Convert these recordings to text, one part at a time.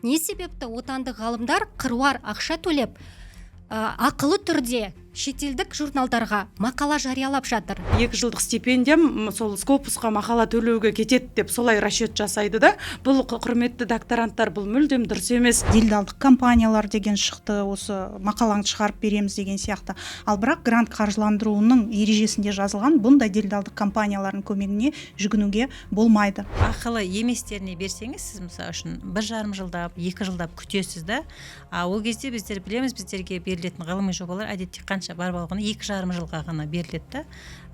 Не себепті отандық ғалымдар қыруар ақша төлеп ақылы түрде шетелдік журналдарға мақала жариялап жатыр. 2 жылдық стипендиям сол Скопусқа мақала төлеуге кетеді деп солай расчет жасайды да. Бұл құрметті докторанттар, бұл мүлдем дұрыс емес. Делдалдық компаниялар деген шықты, осы мақалаңды шығарып береміз деген сияқты. Ал бірақ грант қаржыландыруының ережесінде жазылған, бұндай делдалдық компаниялардың көмегіне жүгінуге болмайды. Ақылы еместеріне берсеңіз, сіз мысалы үшін 1,5 жылдап, 2 жылдап күтесіз да. Ол кезде біздер білеміз, біздерге берілетін ғылыми жобалар әдетте қанша бар болғаны 2,5 жылға ғана беріледі.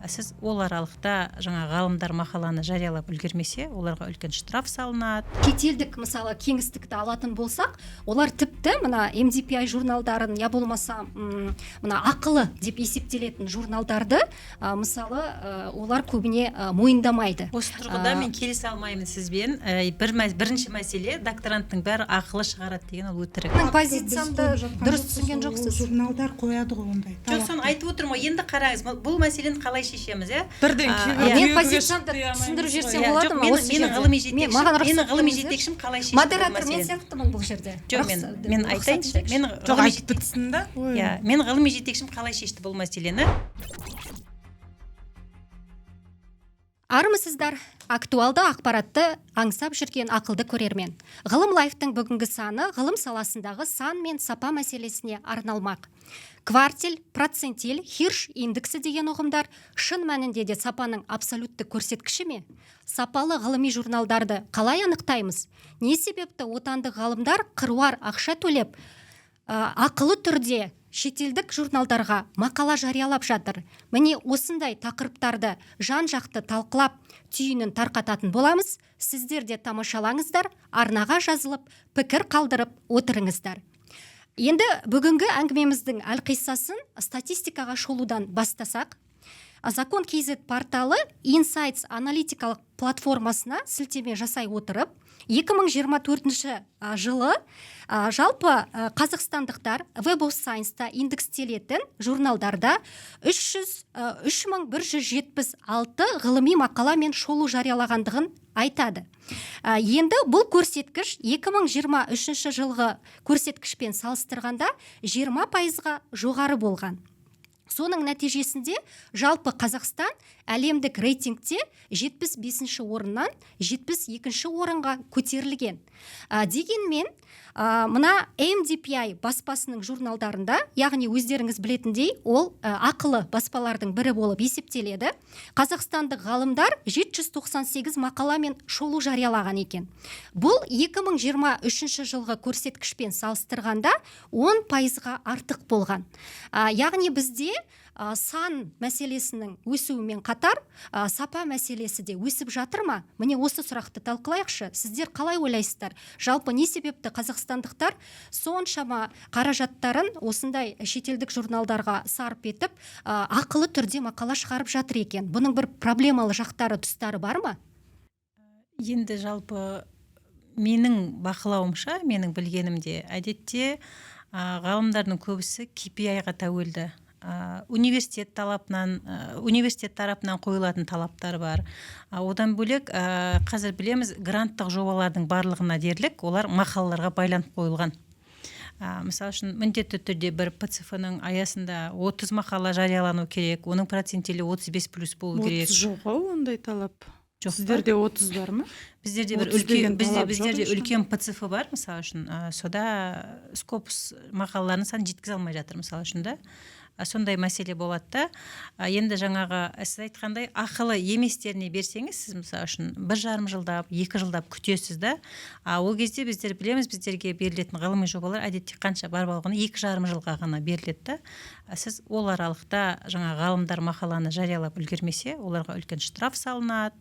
Сіз ол аралықта жаңа ғалымдар мақаланы жариялап үлгермесе, оларға үлкен штраф салынады. Кетелдік мысалы кеңістікті алатын болсақ, олар тіпті мына MDPI журналдарын, я болмаса мына ақылы деп есептелетін журналдарды мысалы олар көбіне мойындамайды. Осы тұрғыда мен келісе алмаймын сізбен. Бірінші мәселе, докторанттың бәрі ақылы шығарады деген ол өтірік. Позициямды дұрыс түсінген жоқсыз. Журналдар қояды ғой ондай. Жоқ, соны айтып отырмын ғой. Енді қараңыз, бұл мәселені қалай шешеміз, Бірден мен позициямды түсіндіріп жіберсем болады ма? Менің ғылыми жетекшім қалай шешті бұл мәселені? Модератор мен сияқтымын бұл жерде. Жоқ, мен айтайыншы. Жоқ, айтып бітсін да. Мен ғылыми жетекшім қалай шешті бұл мәселені? Армысыздар, актуалды ақпаратты аңсап жүрген ақылды көрермен. Ғылым лайфтың бүгінгі саны ғылым саласындағы сан мен сапа мәселесіне арналмақ. Квартиль, процентиль, хирш индексі деген ұғымдар шын мәнінде де сапаның абсолютті көрсеткіші ме? Сапалы ғылыми журналдарды қалай анықтаймыз? Не себепті отандық ғалымдар қыруар ақша төлеп ақылы түрде шетелдік журналдарға мақала жариялап жатыр? Міне осындай тақырыптарды жан-жақты талқылап, түйінін тарқататын боламыз. Сіздер де тамашалаңыздар, арнаға жазылып, пікір қалдырып отырыңыздар. Енді бүгінгі әңгімеміздің әлқиссасын статистикаға шолудан бастасақ, Закон KZ порталы Insights аналитикалық платформасына сілтеме жасай отырып, 2024 жылы жалпы қазақстандықтар Web of Science-та индекстелетін журналдарда 3176 ғылыми мақала мен шолу жариялағандығын айтады. Енді бұл көрсеткіш 2023 жылғы көрсеткішпен салыстырғанда 20%-ға жоғары болған. Соның нәтижесінде жалпы Қазақстан әлемдік рейтингте 75 орыннан 72 орынға көтерілген. Дегенмен, мына MDPI баспасының журналдарында, яғни өздеріңіз білетіндей, ол ақылы баспалардың бірі болып есептеледі. Қазақстандық ғалымдар 798 мақала мен шолу жариялаған екен. Бұл 2023 жылғы көрсеткішпен салыстырғанда 10%-ға артық болған. Яғни бізде сан мәселесінің өсуімен қатар сапа мәселесі де өсіп жатыр ма? Міне осы сұрақты талқылайықшы. Сіздер қалай ойлайсыздар? Жалпы не себепті қазақстандықтар соншама қаражаттарын осындай шетелдік журналдарға сарп етіп, ақылы түрде мақала шығарып жатыр екен? Бұның бір проблемалы жақтары, тұстары бар ма? Енді жалпы менің бақылауымша, менің білгенімде, әдетте ғалымдардың көбісі KPI-ға тәуелді. Университет тарапынан қойылатын талаптар бар. Одан бөлек, қазір білеміз, гранттық жобалардың барлығына дерлік, олар мақалаларға байланып қойылған. Мысалы үшін, міндетті түрде бір ПЦФ-ның аясында 30 мақала жариялану керек, оның процентелі 35+ болу керек. 30 жоқ ондай талап. Сіздерде 30 бар ма? Біздерде үлкен ПЦФ бар, мысалы үшін. Сода Скопус мақалаларын сан жеткізе алмай жатыр, мысалы үшін да. Сондай мәселе болады да. Енді жаңағы сіз айтқандай ақылы еместеріне берсеңіз, сіз мысалы үшін 1,5 жылдап, 2 жылдап күтесіз да. Ол кезде біздер білеміз, біздерге берілетін ғылыми жобалар әдетте қанша бар болғаны 2,5 жылға ғана беріледі да. Сіз ол аралықта жаңа ғалымдар мақаланы жариялап үлгермесе, оларға үлкен штраф салынады.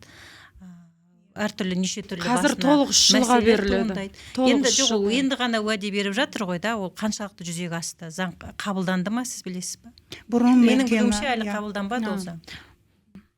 Әртүрлі неше түрлі қазір толық 3 жылға беріледі. Енді ғана уәде беріп жатыр ғой да, ол қаншалықты жүзеге асты? Заң қабылданды ма, сіз білесіз бе? Бұрын менің білуімше әлі қабылданбады ол заң.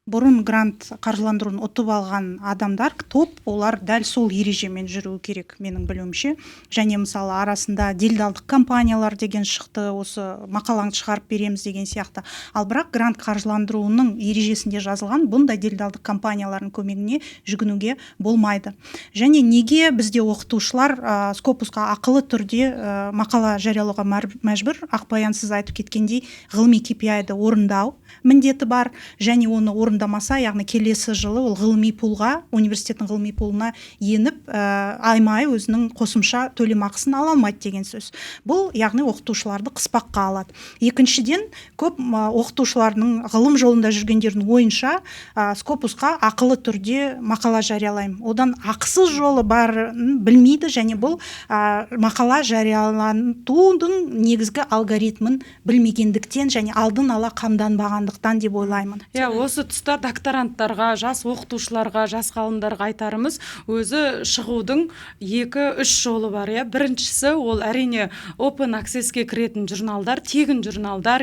бұрын грант қаржыландыруын ұтып алған адамдар топ, олар дәл сол ережемен жүруі керек менің білуімше. Және мысалы арасында делдалдық компаниялар деген шықты, осы мақалаңды шығарып береміз деген сияқты. Ал бірақ грант қаржыландыруының ережесінде жазылған бұндай делдалдық компаниялардың көмегіне жүгінуге болмайды. Және неге бізде оқытушылар Скопусқа ақылы түрде мақала жариялауға мәжбүр? Ақбаянсыз айтып кеткендей, ғылыми KPI-ді орындау міндеті бар, және оны орындамаса, яғни келесі жылы ол ғылыми пулға, университеттің ғылыми пулына еніп, аймай өзінің қосымша төлемақысын ала алмайды деген сөз. Бұл яғни оқытушыларды қыспаққа алады. Екіншіден, көп оқытушылардың ғылым жолында жүргендердің ойынша Скопусқа ақылы түрде мақала жариялаймын. Одан ақысыз жолы барын білмейді, және бұл мақала жарияланудың негізгі алгоритмін білмегендіктен және алдын ала қамданбағандықтан деп ойлаймын. Осы тұста докторанттарға, жас оқытушыларға, жас ғалымдарға айтарымыз, өзі шығудың 2-3 жолы бар. Біріншісі, ол әрине open access-ке кіретін журналдар, тегін журналдар,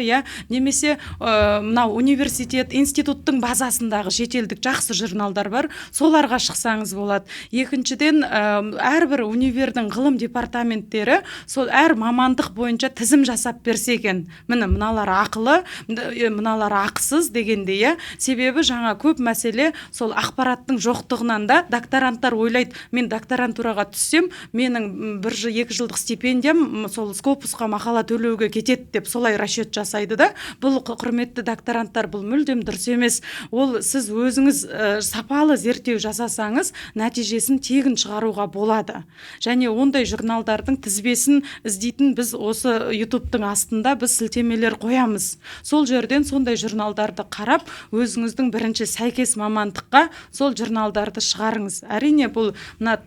немесе мынау университет, институттың базасындағы шетелдік жақсы журналдар бар, соларға шықсаңыз болады. Екіншіден, әрбір универдің ғылым департаменттері сол әр мамандық бойынша тізім жасап берсе екен. Мыналар ақылы, мыналар ақысыз дегенде, себебі жаңа көп мәселе сол ақпараттың жоқтығынан да докторанттар ойлайды, мен докторантураға түссем, менің 1-2 жылдық стипендиям сол Скопусқа мақала төлеуге кетеді деп солай расчет жасайды да. Бұл құрметті докторанттар, бұл мүлдем дұрыс емес. Ол сіз өзіңіз сапалы зерттеу жасасаңыз, нәтижесін тегін шығаруға болады. Және ондай журналдардың тізбесін іздейтін біз осы YouTube-тың астында біз сілтемелер қоямыз. Сол жерден сондай журналдарды қарап, өзіңіздің бірінші сәйкес мамандыққа сол журналдарды шығарыңыз. Әрине бұл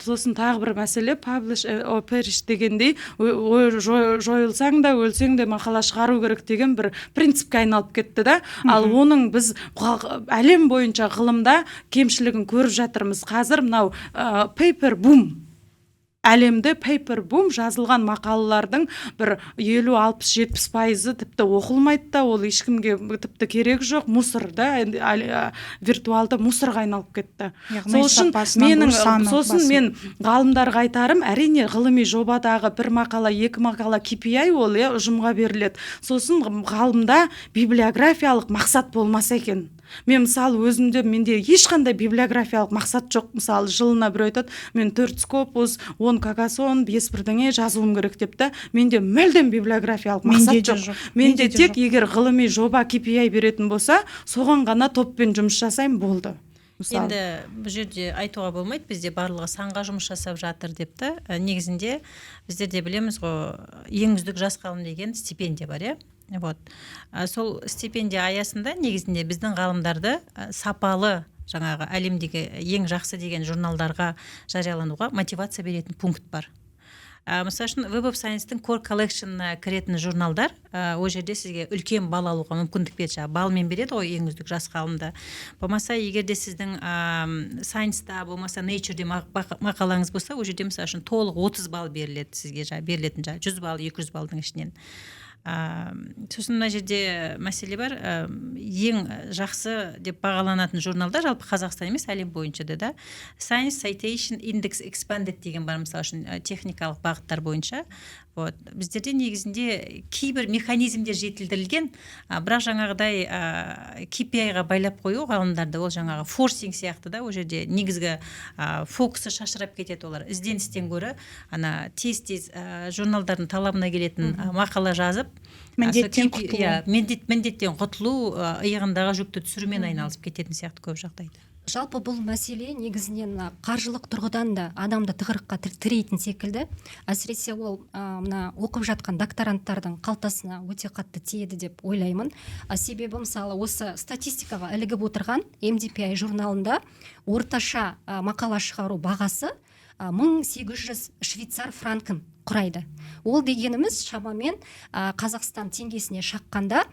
сосын тағы бір мәселе, publish or perish дегендей, жойылсаң да өлсең де мақала шығару керек деген бір принципке айналып кетті да. Ал оның біз әлем бойынша ғылымда кемшілігін көріп жатырмыз. Қазір мынау paper boom, әлемде paper boom, жазылған мақалалардың бір 50-60-70% тіпті оқылмайды да, ол ешкімге тіпті керек жоқ, мусор да, виртуалды мусорға айналып кетті. Сосын мен ғалымдарға айтарым, әрине ғылыми жобадағы бір мақала, 2 мақала KPI ол ұжымға беріледі. Сосын ғалымда библиографиялық мақсат болмаса екен. Мен мысалы өзімде, менде ешқандай библиографиялық мақсат жоқ. Мысалы жылына бір айтады, мен 4 скопус, 10 какасон, 5 бірдеңе жазуым керек деп та, менде мүлдем библиографиялық мақсат жоқ. Менде тек егер ғылыми жоба KPI беретін болса, соған ғана топпен жұмыс жасаймын, болды. Енді бұл жерде айтуға болмайды, бізде барлығы санға жұмыс жасап жатыр деп та. Негізінде біздерде білеміз ғой, ең үздік жас ғалым деген стипендия бар, Сол стипендия аясында негізінде біздің ғалымдарды сапалы, жаңағы әлемдегі ең жақсы деген журналдарға жариялануға мотивация беретін пункт бар. Мысалы үшін Web of Science-тың Core Collection-на кіретін журналдар, ол жерде сізге үлкен балл алуға мүмкіндік береді. Балмен береді ғой ең үздік жас ғалымда. Болмаса, егер де сіздің Science-та, болмаса Nature-де мақалаңыз болса, ол жерде мысалы үшін толық 30 балл беріледі сізге, берілетін 100 балл, 200 баллдың ішінен. Сосын мына жерде мәселе бар, ең жақсы деп бағаланатын журналдар жалпы Қазақстан емес, әлем бойынша да. Science Citation Index Expanded деген бар, мысалы үшін техникалық бағыттар бойынша. Біздерде негізінде кейбір механизмдер жетілдірілген, бірақ жаңағыдай KPI-ға байлап қою ғалымдарды, ол жаңағы форсинг сияқты да, ол жерде негізгі фокусы шашырап кетеді олар. Ізденістен гөрі тез-тез журналдардың талабына келетін мақала жазып, міндеттен құтылу. Міндеттен құтылу, иығындағы жүкті түсірумен айналысып кететін сияқты көп жағдайда. Жалпы бұл мәселе негізінен қаржылық тұрғыдан да адамды тығырыққа тірейтін секілді. Әсіресе ол мына оқып жатқан докторанттардың қалтасына өте қатты тиеді деп ойлаймын. Себебі мысалы осы статистикаға ілігіп отырған MDPI журналында орташа мақала шығару бағасы 1800 швейцар франкін құрайды. Ол дегеніміз шамамен Қазақстан теңгесіне шаққанда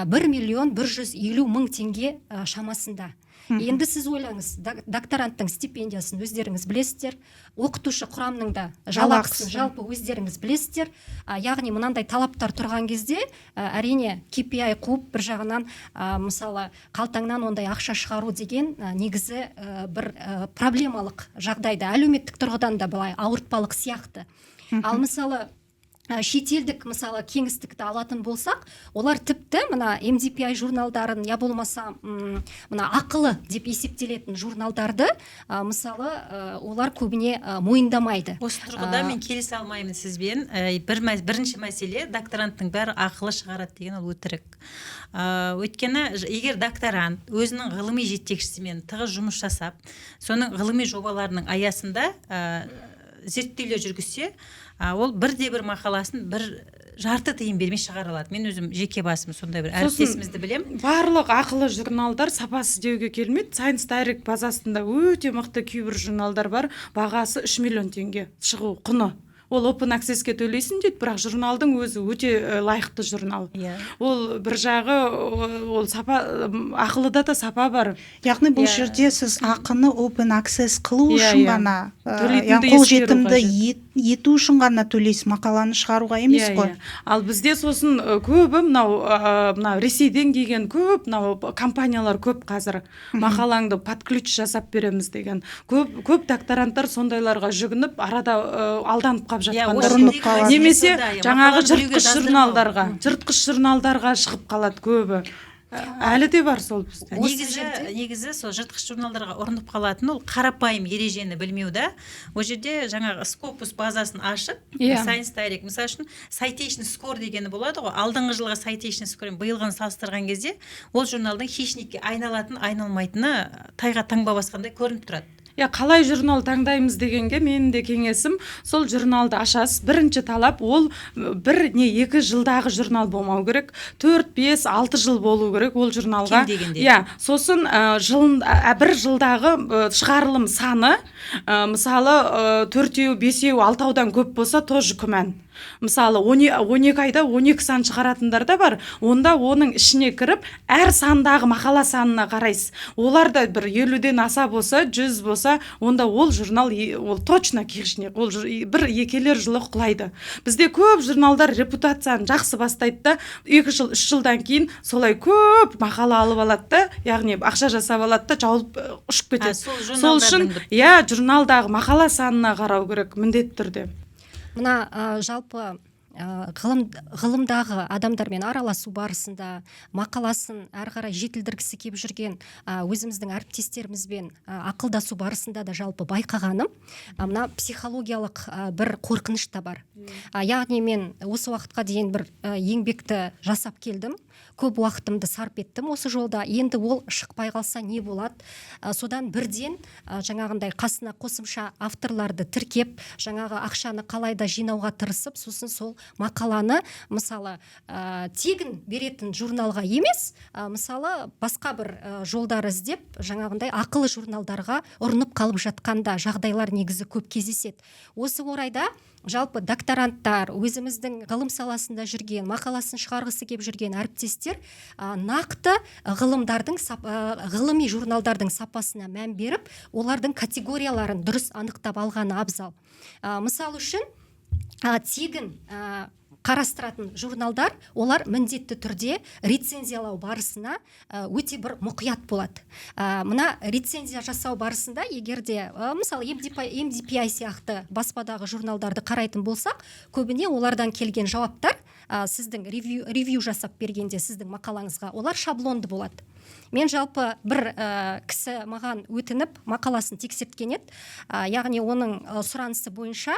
1.150.000 теңге шамасында. Енді сіз ойлаңыз, докторанттың стипендиясын өздеріңіз білесіздер, оқытушы құрамның да жалақысын жалпы өздеріңіз білесіздер. Яғни мынандай талаптар тұрған кезде әрине KPI қуып бір жағынан мысалы қалтаңнан ондай ақша шығару деген негізі бір проблемалық жағдайда, әлеуметтік тұрғыдан да былай ауыртпалық сияқты. Ал мысалы шетелдік мысалы кеңістікті алатын болсақ, олар тіпті мына MDPI журналдарын, я болмаса мына ақылы деп есептелетін журналдарды мысалы олар көбіне мойындамайды. Осы тұрғыда мен келісе алмаймын сізбен. Бірінші мәселе, докторанттың бәрі ақылы шығарады деген ол өтірік. Өйткені егер докторант өзінің ғылыми жетекшісімен тығыз жұмыс жасап, соның ғылыми жобаларының аясында зерттеулер жүргізсе, ол бірде-бір мақаласын бір жарты тиын бермей шығара алады. Мен өзім жеке басым сондай бір әріптесімізді білем. Барлық ақылы журналдар сапасы деуге келмейді. Science Direct базасында өте мықты кейбір журналдар бар, бағасы 3 миллион теңге шығу құны. Ол Open Access-ке төлейсің дейді, бірақ журналдың өзі өте лайықты журнал. Ол бір жағы, ол сапа, ақылыда да сапа бар. Яғни бұл жерде сіз ақыны Open Access қылу үшін ғана, қолжетімді ету үшін ғана төлейсіз, мақаланы шығаруға емес қой. Ал бізде сосын көбі мынау Ресейден келген көп компаниялар көп қазір. Мақалаңды подключ жасап береміз деген. Көп докторанттар сондайларға жүгініп, арада алданып қалып жатқандар. Немесе жаңағы жыртқыш журналдарға шығып қалады көбі. Әлі де бар сол бізде. Негізі сол жыртқыш журналдарға ұрынып қалатын ол қарапайым ережені білмеу да. Ол жерде жаңағы Scopus базасын ашып, Science Direct, мысалы үшін citation score дегені болады ғой. Алдыңғы жылғы citation score биылғыны салыстырған кезде ол журналдың хищникке айналатын, айналмайтыны тайға таңба басқандай көрініп тұрады. Қалай журнал таңдаймыз дегенге менің де кеңесім, сол журналды ашасыз. Бірінші талап ол екі жылдағы журнал болмау керек, 4-5-6 жыл болу керек ол журналға. Сосын бір жылдағы шығарылым саны, мысалы 4-еу, 5-еу, 6-аудан көп болса, тоже күмән. Мысалы 12 айда 12 сан шығаратындар да бар, онда оның ішіне кіріп, әр сандағы мақала санына қарайсыз. Оларда бір 50-ден аса болса, 100 болса, онда ол журнал точно кешінек, ол бір екелер жылы құлайды. Бізде көп журналдар репутацияны жақсы бастайды да, 2 жыл, 3 жылдан кейін солай көп мақала алып алады да, яғни ақша жасап алады да, жауып ұшып кетеді. Сол үшін, журналдағы мақала санына қарау керек, міндетті түрде. Мына жалпы ғылымдағы адамдармен араласу барысында мақаласын әрі қарай жетілдіргісі келіп жүрген өзіміздің әріптестерімізбен ақылдасу барысында да жалпы байқағаным, мына психологиялық бір қорқыныш та бар. Яғни мен осы уақытқа дейін бір еңбекті жасап келдім, көп уақытымды сарп еттім осы жолда. Енді ол шықпай қалса не болады? Содан бірден жаңағындай қасына қосымша авторларды тіркеп, жаңағы ақшаны қалайда жинауға тырысып, сосын сол мақаланы мысалы тегін беретін журналға емес, мысалы басқа бір жолдар іздеп, жаңағындай ақылы журналдарға ұрынып қалып жатқанда жағдайлар негізі көп кездеседі. Осы орайда жалпы докторанттар, өзіміздің ғылым саласында жүрген, мақаласын шығарғысы келіп жүрген әріптестер нақты ғылыми журналдардың сапасына мән беріп, олардың категорияларын дұрыс анықтап алғаны абзал. Мысалы үшін тегін қарастыратын журналдар, олар міндетті түрде рецензиялау барысына өте бір мұқият болады. Мына рецензия жасау барысында, егерде мысалы MDPI сияқты баспадағы журналдарды қарайтын болсақ, көбіне олардан келген жауаптар сіздің ревью жасап бергенде сіздің мақалаңызға, олар шаблонды болады. Мен жалпы бір кісі маған өтініп мақаласын тексерткен еді. Яғни оның сұранысы бойынша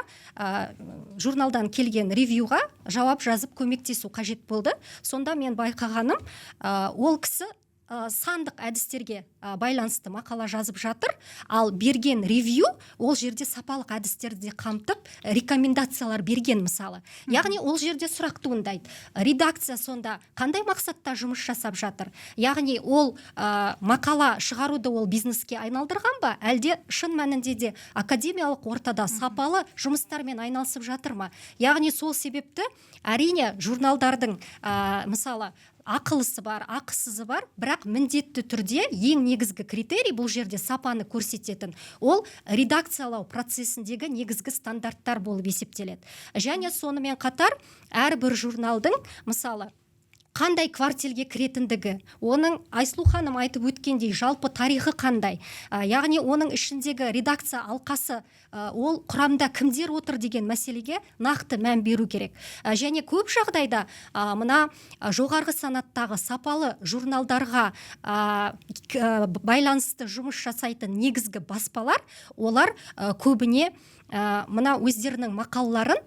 журналдан келген ревьюға жауап жазып көмектесу қажет болды. Сонда мен байқағаным, ол кісі сандық әдістерге байланысты мақала жазып жатыр, ал берген ревью ол жерде сапалық әдістерді қамтып рекомендациялар берген мысалы. Яғни ол жерде сұрақ туындайды. Редакция сонда қандай мақсатта жұмыс жасап жатыр? Яғни ол мақала шығаруды ол бизнеске айналдырған ба? Әлде шын мәнінде де академиялық ортада сапалы жұмыстармен айналысып жатыр ма? Яғни сол себепті әрине журналдардың мысалы ақылысы бар, ақысызы бар, бірақ міндетті түрде ең негізгі критерий бұл жерде сапаны көрсететін ол редакциялау процесіндегі негізгі стандарттар болып есептеледі. Және сонымен қатар әрбір журналдың мысалы қандай квартелге кіретіндігі, оның Айсұлу ханым айтып өткендей жалпы тарихы қандай, яғни оның ішіндегі редакция алқасы ол құрамда кімдер отыр деген мәселеге нақты мән беру керек. Және көп жағдайда мына жоғарғы санаттағы сапалы журналдарға байланысты жұмыс жасайтын негізгі баспалар, олар көбіне мына өздерінің мақалаларын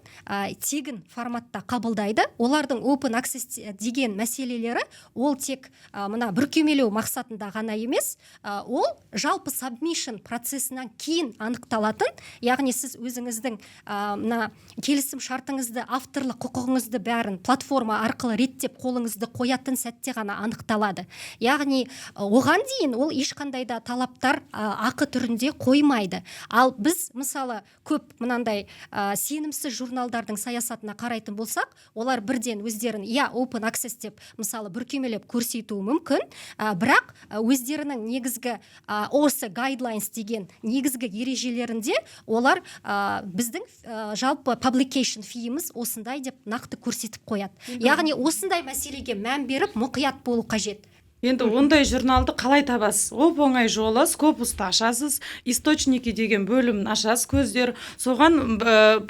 тегін форматта қабылдайды. Олардың open access деген мәселелері ол тек мына бүркемелеу мақсатында ғана емес, ол жалпы submission процесінен кейін анықталатын, яғни сіз өзіңіздің мына келісім шартыңызды, авторлық құқығыңызды бәрін платформа арқылы реттеп қолыңызды қоятын сәтте ғана анықталады. Яғни оған дейін ол ешқандай да талаптар ақы түрінде қоймайды. Ал біз мысалы көп мынандай сенімсіз журналдардың саясатына қарайтын болсақ, олар бірден өздерін open access деп мысалы бүркемелеп көрсетуі мүмкін, бірақ өздерінің негізгі осы guidelines деген негізгі ережелерінде олар біздің жалпы publication фиіміз осындай деп нақты көрсетіп қояды. Яғни осындай мәселеге мән беріп мұқият болу қажет. Енді ондай журналды қалай табасыз? Оп-оңай жолы, Скопусты ашасыз, источники деген бөлімін ашасыз, көздер. Соған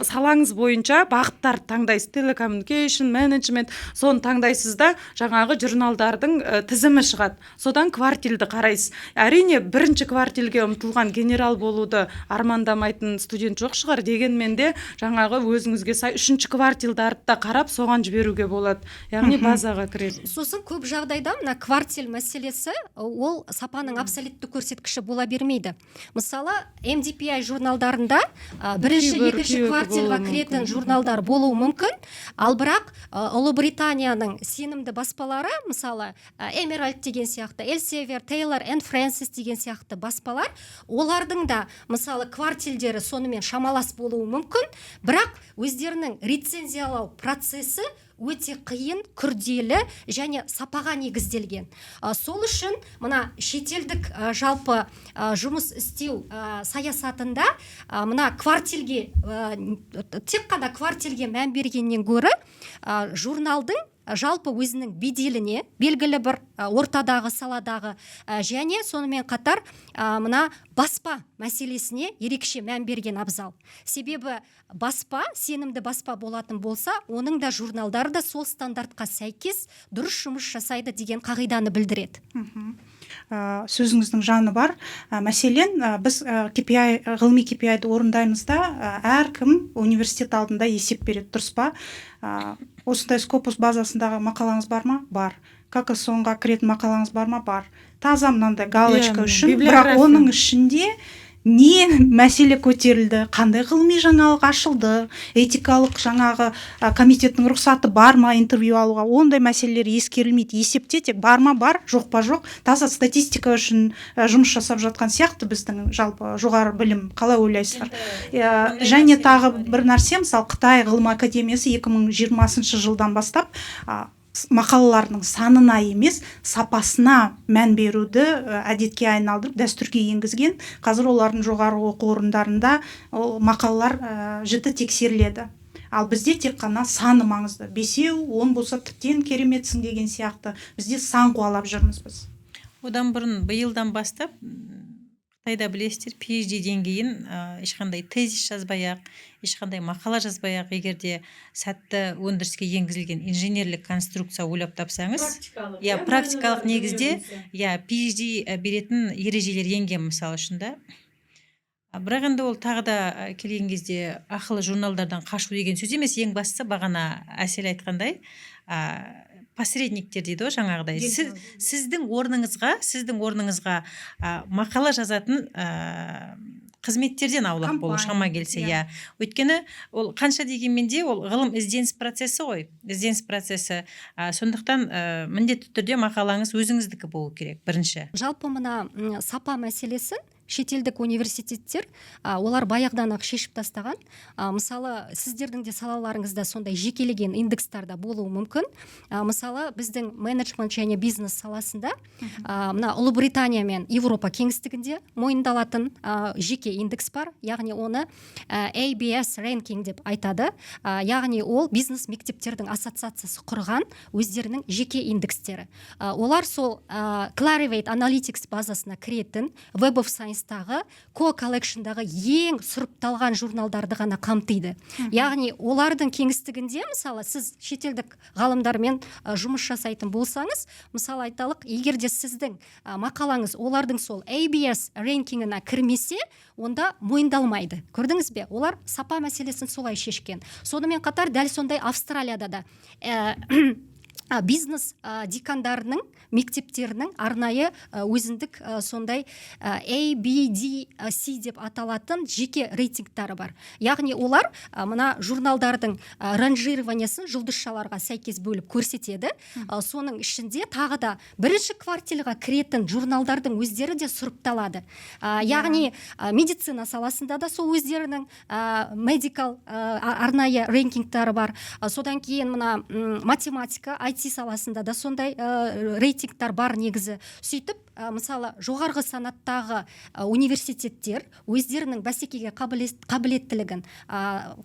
салаңыз бойынша бағыттар таңдайсыз, telecommunication, management, соны таңдайсыз да, жаңағы журналдардың тізімі шығады. Содан квартилді қарайсыз. Әрине, бірінші квартилге ұмтылған генерал болуды армандамайтын студент жоқ шығар, дегенмен де жаңағы өзіңізге сай үшінші квартилді артта қарап, соған жіберуге болады. Яғни базаға кіреді. Сосын көп жағдайда мына квартил мәселесі ол сапаның абсолютті көрсеткіші бола бермейді. Мысалы, MDPI журналдарында бірінші, екінші квартилға кіретін журналдар болуы мүмкін, ал бірақ Ұлыбританияның сенімді баспалары, мысалы, Emerald деген сияқты, Elsevier, Taylor and Francis деген сияқты баспалар, олардың да, мысалы, квартилдері сонымен шамалас болуы мүмкін, бірақ өздерінің рецензиялау процесі өте қиын, күрделі және сапаға негізделген. Сол үшін мына шетелдік жалпы жұмыс істеу саясатында мына квартилге, тек қана квартилге мән бергеннен гөрі журналдың жалпы өзінің беделіне, белгілі бір ортадағы саладағы және сонымен қатар мына баспа мәселесіне ерекше мән берген абзал. Себебі баспа, сенімді баспа болатын болса, оның да журналдары да сол стандартқа сәйкес дұрыс жұмыс жасайды деген қағиданы білдіреді. Сөзіңіздің жаны бар. Мәселен, біз ғылыми KPI-ді орындаймыз да, әркім университет алдында есеп береді, дұрыс па? Осындай Скопус базасындағы мақалаңыз бар ма? Бар. Какасонға кіретін мақалаңыз бар ма? Бар. Таза мынандай галочка үшін, бірақ оның ішінде не мәселе көтерілді, қандай ғылыми жаңалық ашылды, этикалық жаңағы комитеттің рұқсаты бар ма интервью алуға, ондай мәселелер ескерілмейді. Есепте тек бар ма бар, жоқ па жоқ, таза статистика үшін жұмыс жасап жатқан сияқты біздің жалпы жоғары білім. Қалай ойлайсыздар? Және тағы бір нәрсе, мысалы Қытай ғылым академиясы 2020 жылдан бастап мақалаларының санына емес, сапасына мән беруді әдетке айналдырып, дәстүрге енгізген. Қазір олардың жоғары оқу орындарында мақалалар жіті тексеріледі. Ал бізде тек қана саны маңызды. 5-10 болса тіптен кереметсің деген сияқты. Бізде сан қуалап жүрміз біз. Одан бұрын биылдан бастап Қытайда білесіздер, PhD деңгейін ешқандай тезис жазбай-ақ, ешқандай мақала жазбай-ақ, егерде сәтті өндіріске енгізілген инженерлік конструкция ойлап тапсаңыз, практикалық негізде PhD беретін ережелер енген мысалы үшін да. Бірақ енді ол тағы да келген кезде ақылы журналдардан қашу деген сөз емес, ең бастысы бағана Әсел айтқандай, посредниктер дейді жаңағыдай. Сіздің орныңызға мақала жазатын қызметтерден аулақ болу шама келсе. Өйткені ол қанша дегенмен де ол ғылым ізденіс процесі ғой. Ізденіс процесі. Сондықтан міндетті түрде мақалаңыз өзіңіздікі болу керек бірінші. Жалпы мына сапа мәселесін шетелдік университеттер олар баяғыдан ақ шешіп тастаған. Мысалы сіздердің де салаларыңызда сондай жекелеген индекстарда болуы мүмкін. Мысалы біздің менеджмент және бизнес саласында мына Ұлыбритания мен Европа кеңістігінде мойындалатын жеке индекс бар, яғни оны ABS ranking деп айтады. Яғни ол бизнес мектептердің ассоциациясы құрған өздерінің жеке индекстері. Олар сол Clarivate Analytics базасына кіретін Web of Science-тағы Co-Collection-дағы ең сұрыпталған журналдарды ғана қамтиды. Яғни олардың кеңістігінде, мысалы, сіз шетелдік ғалымдармен жұмыс жасайтын болсаңыз, мысалы айталық, егер де сіздің мақалаңыз олардың сол ABS рэнкингіне кірмесе, онда мойындалмайды. Көрдіңіз бе? Олар сапа мәселесін солай шешкен. Сонымен қатар дәл сондай Австралияда да бизнес декандарының мектептерінің арнайы өзіндік сондай ABDC деп аталатын жеке рейтингтары бар. Яғни олар мына журналдардың ранжированиясын жұлдызшаларға сәйкес бөліп көрсетеді. Соның ішінде тағы да бірінші кварталға кіретін журналдардың өздері де сұрыпталады. Яғни медицина саласында да сол өздерінің медикал арнайы рейтингтары бар. Содан кейін мына математика, IT саласында да сондай рейтингтар бар негізі. Сөйтіп, мысалы, жоғарғы санаттағы университеттер өздерінің бәсекеге қабілеттілігін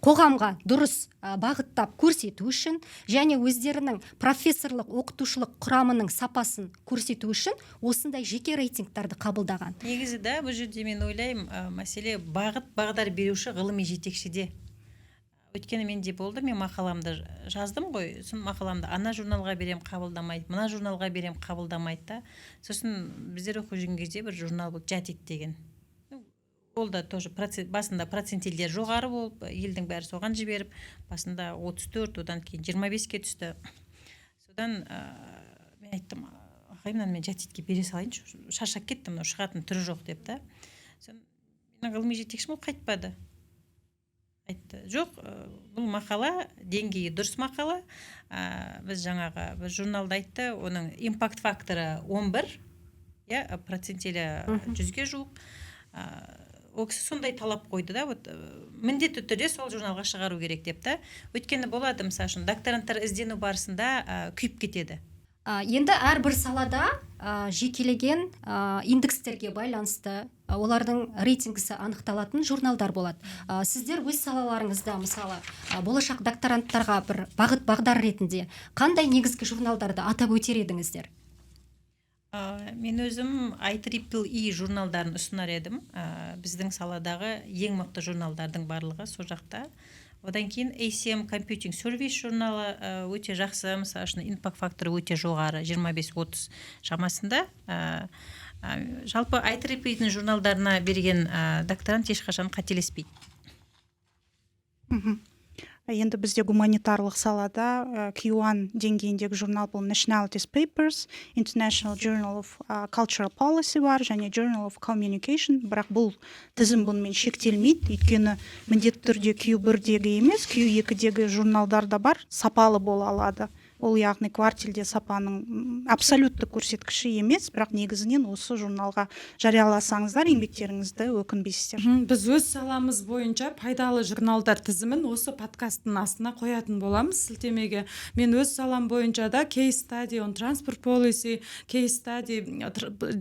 қоғамға дұрыс бағыттап көрсету үшін және өздерінің профессорлық оқытушылық құрамының сапасын көрсету үшін осындай жеке рейтингтарды қабылдаған. Негізі да бұл жерде мен ойлаймын, мәселе бағдар беруші ғылыми жетекшіде. Өйткені менде болды, мен мақаламды жаздым ғой, сосын мақаламды ана журналға берем, қабылдамайды, мына журналға берем, қабылдамайды да. Сосын біздер оқып жүрген кезде бір журнал болды, Жатит деген. Ол да тоже басында процентилдер жоғары болып, елдің бәрі соған жіберіп, басында 34, одан кейін 25-ке түсті. Содан мен айттым, ағайымнан мен Жатитке бере салайыншы, шаршап кеттім, шығатын түрі жоқ деп та. Мен ғылыми жетекшім ол қайтпады. Айтты, жоқ, бұл мақала деңгейі дұрыс мақала. Біз жаңағы бір журналда айтты, оның импакт факторы 11, процентелі 100-ге жуық. Ол кісі сондай талап қойды да, міндетті түрде сол журналға шығару керек деп та. Өйткені болады, мысалы үшін, докторанттар іздену барысында күйіп кетеді. Енді әрбір салада жекелеген индекстерге байланысты олардың рейтингісі анықталатын журналдар болады. Сіздер өз салаларыңызда, мысалы, болашақ докторанттарға бір бағыт-бағдар ретінде қандай негізгі журналдарды атап өтер едіңіздер? Мен өзім IEEE журналдарын ұсынар едім. Біздің саладағы ең мықты журналдардың барлығы сол жақта. Одан кейін ACM Computing Service журналы өте жақсы, мысалы үшін импакт факторы өте жоғары, 25-30 шамасында. Жалпы IEEE журналдарына берген докторант ешқашан қателеспейді. Енді бізде гуманитарлық салада Q1 деңгейіндегі журнал бұл Nationalities Papers, International Journal of Cultural Policy бар, және Journal of Communication, бірақ бұл тізім бұнымен шектелмейді, өйткені міндетті түрде Q1-дегі емес, Q2-дегі журналдар да бар, сапалы бола алады. Ол яғни кварталде сапаның абсолютті көрсеткіші емес, бірақ негізінен осы журналға жарияласаңыздар, еңбектеріңізді өкінбейсіздер. Біз өз саламыз бойынша пайдалы журналдар тізімін осы подкасттың астына қоятын боламыз сілтемеге. Мен өз салам бойынша да Case Study on Transport Policy, Case Study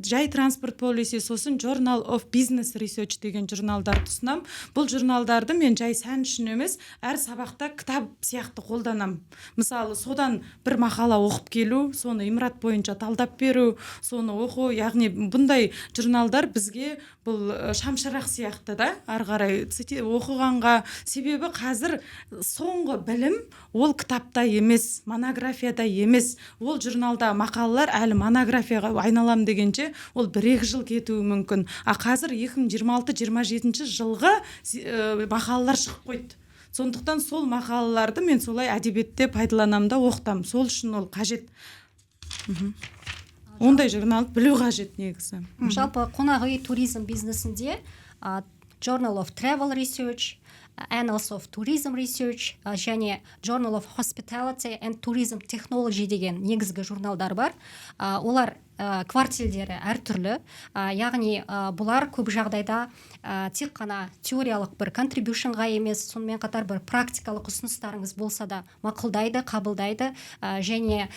жай Transport Policy, сосын Journal of Business Research деген журналдар тұсынам. Бұл журналдарды мен жай сән үшін емес, әр сабақта кітап сияқты қолданам. Мысалы, содан бір мақала оқып келу, соны имрат бойынша талдап беру, соны оқу, яғни бұндай журналдар бізге бұл шамшырақ сияқты да, ары қарай оқығанға. Себебі қазір соңғы білім ол кітапта емес, монографияда емес, ол журналда мақалалар әлі монографияға айналам дегенше ол 1-2 жыл кетуі мүмкін. Қазір 2026-27 жылғы мақалалар шығып қойды. Сондықтан сол мақалаларды мен солай әдебиетте пайдаланамда оқытам. Сол үшін ол қажет. Ондай журналды білу қажет негізі. Жалпы қонақ үй туризм бизнесінде Journal of Travel Research, Annals of Tourism Research және Journal of Hospitality and Tourism Technology деген негізгі журналдар бар. Олар квартилдері әртүрлі, яғни бұлар көп жағдайда тек қана теориялық бір контрибьюшнға емес, сонымен қатар бір практикалық ұсыныстарыңыз болса да мақұлдайды, қабылдайды, және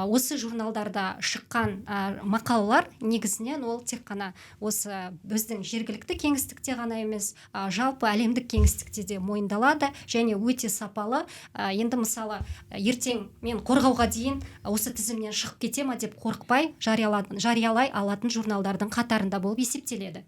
осы журналдарда шыққан мақалалар негізінен ол тек қана осы біздің жергілікті кеңістікте ғана емес, жалпы әлемдік кеңістікте де мойындалады және өте сапалы. Енді мысалы ертең мен қорғауға дейін осы тізімнен шығып кете ма деп қорықпай жариялай алатын журналдардың қатарында болып есептеледі.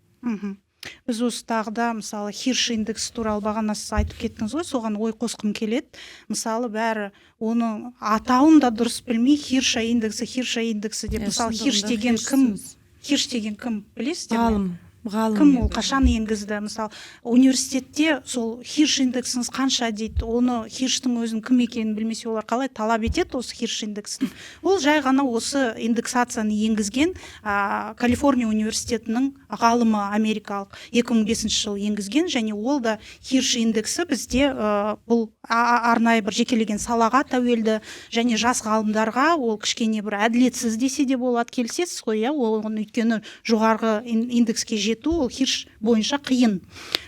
Біз осы тағда мысалы Хирш индекс туралы бағана сіз айтып кеттіңіз ғой, соған ой қосқым келеді. Мысалы бәрі оның атауын да дұрыс білмей Хирша индексі деп, мысалы Хирш деген кім білесіздер ме? Кім ол, қашан енгізді? Мысалы университетте сол Хирш индексіңіз қанша дейді, оны Хирштің өзінің кім екенін білмесе олар қалай талап етеді осы Хирш индексін? Ол жай ғана осы индексацияны енгізген Калифорния университетінің ғалымы, америкалық, 2005 жылы енгізген, және ол да Хирш индексі бізде бұл арнайы бір жекелеген салаға тәуелді, және жас ғалымдарға ол кішкене бір әділетсіз десе де болады, келісесіз ғой, оны өйткені жоғарғы индекске жету ол Хирш бойынша қиын.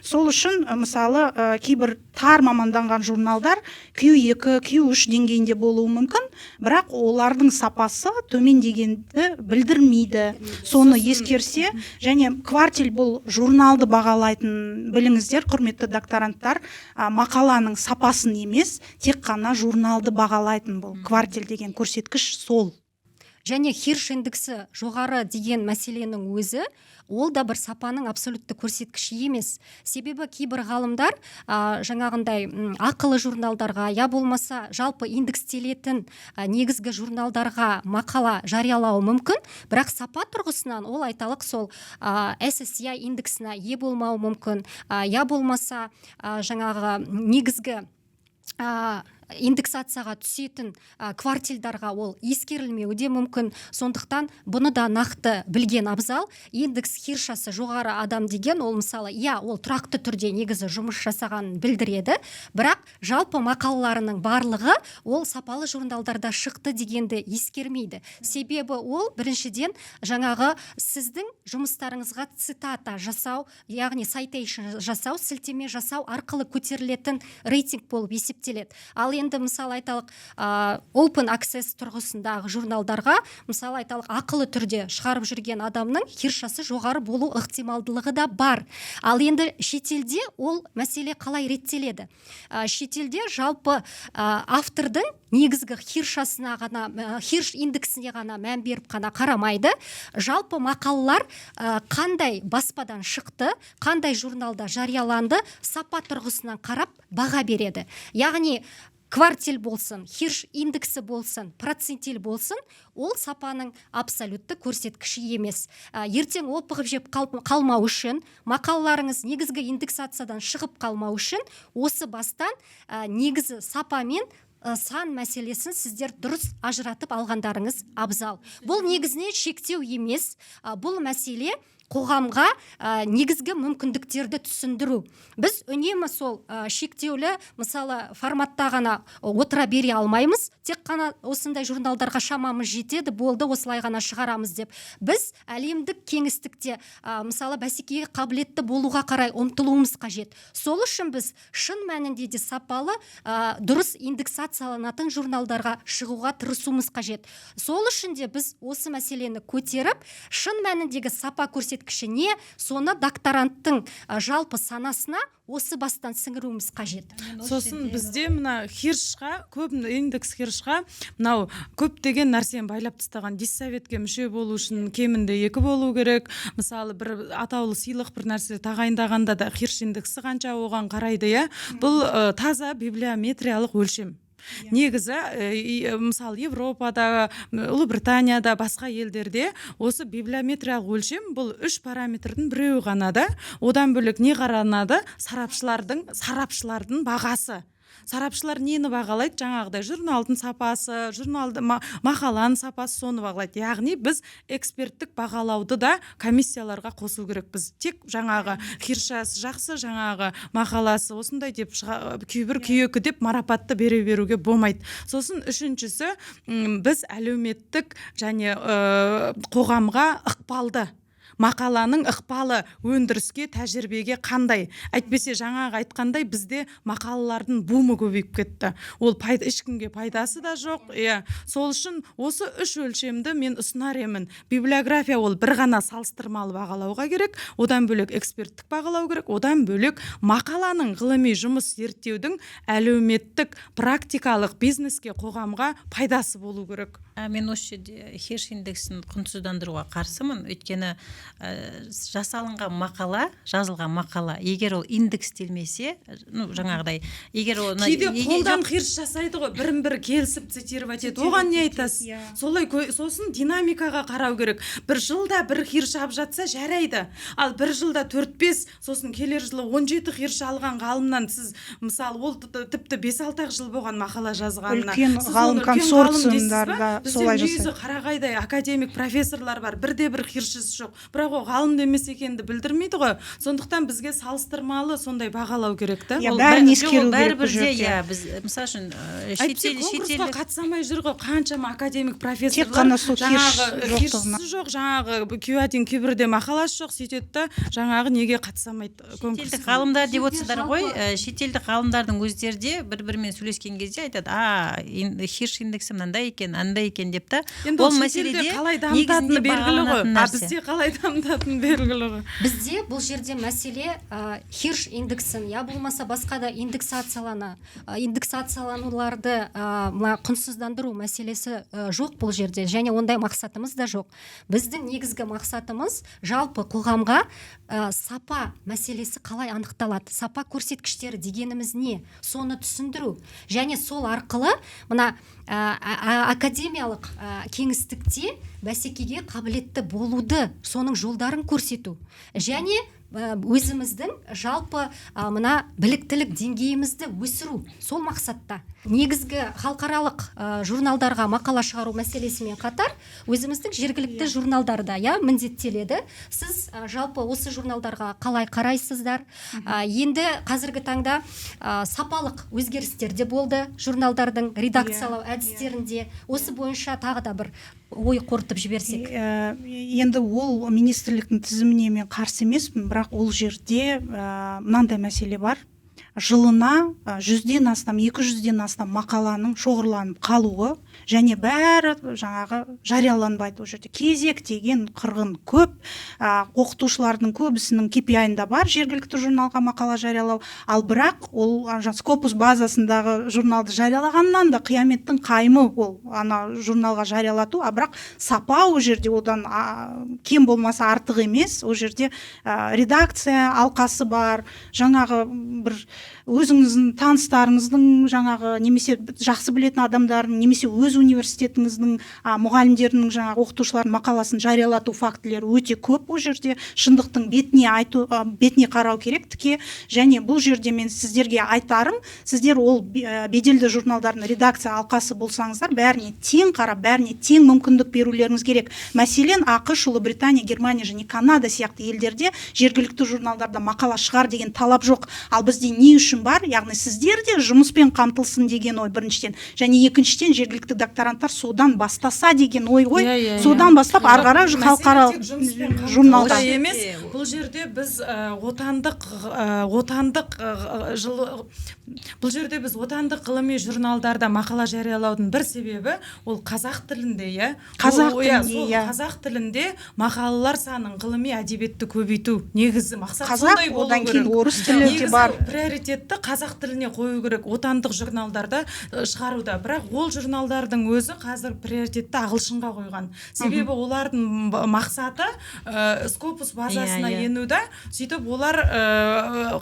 Сол үшін мысалы кейбір тар маманданған журналдар Q2, Q3 деңгейінде болуы мүмкін, бірақ олардың сапасы төмен дегенді білдірмейді. Соны ескерсе, және квартил бұл журналды бағалайтын, біліңіздер, құрметті докторанттар, мақаланың сапасын емес, тек қана журналды бағалайтын бұл квартил деген көрсеткіш сол. Және Хирш индексі жоғары деген мәселенің өзі, ол да бір сапаның абсолютті көрсеткіші емес. Себебі кейбір ғалымдар жаңағындай ақылы журналдарға, я болмаса жалпы индекстелетін негізгі журналдарға мақала жариялауы мүмкін, бірақ сапа тұрғысынан ол айталық сол SSCI индексіне ие болмауы мүмкін, я болмаса жаңағы негізгі индексацияға түсетін квартилдарға ол ескерілмеуі де мүмкін. Сондықтан бұны да нақты білген абзал. Индекс Хиршасы жоғары адам деген ол мысалы, ол тұрақты түрде негізі жұмыс жасағанын білдіреді, бірақ жалпы мақалаларының барлығы ол сапалы журналдарда шықты дегенді ескермейді. Себебі ол біріншіден жаңағы сіздің жұмыстарыңызға цитата жасау, яғни citation жасау, сілтеме жасау арқылы көтерілетін рейтинг болып есептеледі. Ал енді мысалы айталық open access тұрғысындағы журналдарға, мысалы айталық ақылы түрде шығарып жүрген адамның Хиршасы жоғары болу ықтималдылығы да бар. Ал енді шетелде ол мәселе қалай реттеледі? Шетелде жалпы автордың негізгі Хиршасына ғана, Хирш индексіне ғана мән беріп қана қарамайды. Жалпы мақалалар қандай баспадан шықты, қандай журналда жарияланды, сапа тұрғысынан қарап баға береді. Яғни квартил болсын, Хирш индексі болсын, процентиль болсын, ол сапаның абсолютті көрсеткіші емес. Ертең опығып жеп қалмау үшін, мақалаларыңыз негізгі индексациядан шығып қалмау үшін, осы бастан негізі сапамен сан мәселесін сіздер дұрыс ажыратып алғандарыңыз абзал. Бұл негізінен шектеу емес, бұл мәселе қоғамға негізгі мүмкіндіктерді түсіндіру. Біз үнемі сол шектеулі, мысалы, форматта ғана отыра бере алмаймыз, тек қана осындай журналдарға шамамыз жетеді, болды, осылай ғана шығарамыз деп. Біз әлемдік кеңістікте, мысалы, бәсекеге қабілетті болуға қарай ұмтылуымыз қажет. Сол үшін біз шын мәнінде де сапалы, дұрыс индексацияланатын журналдарға шығуға тырысуымыз қажет. Сол үшін де біз осы мәселені көтеріп, шын мәніндегі сапа көрсеткішіне, соны докторанттың жалпы санасына осы бастан сіңіруіміз қажет. Сосын бізде мына Хиршқа, көп индекс Хиршқа мынау көптеген нәрсені байлап тастаған. Диссоветке мүше болу үшін кемінде 2 болу керек. Мысалы бір атаулы сыйлық бір нәрсе тағайындағанда да Хирш индексі қанша оған қарайды, бұл таза библиометриялық өлшем. Негізі, мысалы, Европада, Ұлыбританияда, басқа елдерде осы библиометриялық өлшем бұл 3 параметрдің біреуі ғана да, одан бөлек не қаранады? Сарапшылардың бағасы. сарапшылар нені бағалайды? Жаңағыдай журналдың сапасы, мақаланың сапасы, соны бағалайды. Яғни біз эксперттік бағалауды да комиссияларға қосу керекпіз. Тек жаңағы хиршасы жақсы, жаңағы мақаласы осындай деп кейбір күйекі деп марапатты бере беруге болмайды. Сосын үшіншісі, біз әлеуметтік және қоғамға ықпалды, мақаланың ықпалы өндіріске, тәжірибеге қандай? Әйтпесе жаңағы айтқандай бізде мақалалардың бумы көбейіп кетті. Ол ешкімге пайдасы да жоқ. Сол үшін осы үш өлшемді мен ұсынар емін. Библиография ол бір ғана салыстырмалы бағалауға керек, одан бөлек эксперттік бағалау керек, одан бөлек мақаланың ғылыми жұмыс зерттеудің әлеуметтік, практикалық бизнеске, қоғамға пайдасы болу керек. Мен осы жерде Хирш индексін құнсыздандыруға қарсымын. Өйткені жасалынған мақала, жазылған мақала, егер ол индекстелмесе, жаңағыдай, егер ол кейде қолдан Хирш жасайды ғой, бірін-бірі келісіп цитировать етеді. Оған не айтасыз? Солай сосын динамикаға қарау керек. Бір жылда бір Хирш алып жатса жарайды. Ал бір жылда 4-5, сосын келер жылы 17 Хирш алған ғалымнан сіз, мысалы, ол тіпті 5-6 жыл болған мақала жазғанына. Үлкен ғалым консорциумдарда солай жасайды. Негізі қарағайдай академик профессорлар бар, бірде-бір Хиршісі жоқ. Бірақ ол ғалым емес екенді білдірмейді ғой. Сондықтан бізге салыстырмалы сондай бағалау керек та. Бәрін ескеру керек бұл жерде. жерде. Біз мысалы үшін конкурсқа қатыса жүр ғой, қаншама академик профессорлар. Тек қана сол Хиршісі жоқ, жаңағы кейбірде мақаласы жоқ, сөйтеді да, жаңағы неге қатысамайды конкурсқа. Шетелдік ғалымдар деп отырсыздар ғой, шетелдік ғалымдардың өздері де бір-бірімен сөйлескен кезде айтады, Хирш индексі мынандай екен, андай екен деп та. Ол мәселеде қалай дамытатыны белгілі ғой. Бізде қалай дамытатыны белгілі ғой. Бізде бұл жерде мәселе Хирш индексін, я болмаса басқа да индексациялануларды құнсыздандыру мәселесі жоқ бұл жерде, және ондай мақсатымыз да жоқ. Біздің негізгі мақсатымыз жалпы қоғамға сапа мәселесі қалай анықталады, сапа көрсеткіштері дегеніміз не, соны түсіндіру, және сол арқылы мына академиялық кеңістікте бәсекеге қабілетті болуды, соның жолдарын көрсету, және өзіміздің жалпы мына біліктілік деңгейімізді өсіру, сол мақсатта. Негізгі халықаралық журналдарға мақала шығару мәселесімен қатар өзіміздің жергілікті журналдарда міндеттеледі. Сіз жалпы осы журналдарға қалай қарайсыздар? Енді қазіргі таңда сапалық өзгерістер де болды журналдардың редакциялау әдістерінде. Осы бойынша тағы да бір ой қорытып жіберсек. Енді ол министрліктің тізіміне мен қарсы емеспін, бірақ ол жерде мынандай мәселе бар. Жылына 100-ден астам, 200-ден астам мақаланың шоғырланып қалуы, және бәрі жаңағы жарияланбайды. Ол жерде кезек деген қырғын көп, оқытушылардың көбісінің KPI-ында бар жергілікті журналға мақала жариялау, ал бірақ ол Scopus базасындағы журналды жариялағаннан да қияметтің қаймы ол журналға жариялату, бірақ сапа ол жерде одан кем болмаса артық емес. Ол жерде редакция алқасы бар, жаңағы бір өзіңіздің таныстарыңыздың жаңағы немесе жақсы білетін адамдардың немесе өз университетіңіздің мұғалімдерінің жаңағы оқытушылардың мақаласын жариялату фактілері өте көп. Ол жерде шындықтың бетіне қарау керек тіке, және бұл жерде мен сіздерге айтарым, сіздер ол беделді журналдардың редакция алқасы болсаңыздар, бәріне тең қарап, бәріне тең мүмкіндік берулеріңіз керек. Мәселен, ақш, Ұлыбритания, Германия және Канада сияқты елдерде жергілікті журналдарда мақала шығар деген талап жоқ. Ал бізде не үшін бар? Яғни сіздер де жұмыспен қамтылсын деген ой біріншіден, және екіншіден жергілікті докторанттар содан бастаса деген ой ғой. Содан бастап ары қарай халықаралық журналдар емес. Бұл жерде біз отандық ғылыми журналдарда мақала жариялаудың бір себебі ол қазақ тілінде, қазақ тілінде мақалалар санын, ғылыми әдебиетті көбейту. Негізі мақсат сондай болу керек. Одан кейін орыс тілі де бар. Приоритетті қазақ тіліне қою керек отандық журналдарда шығаруда. Бірақ ол журналдардың өзі қазір приоритетті ағылшынға қойған. Себебі олардың мақсаты Scopus базасына енуді, сөйтіп олар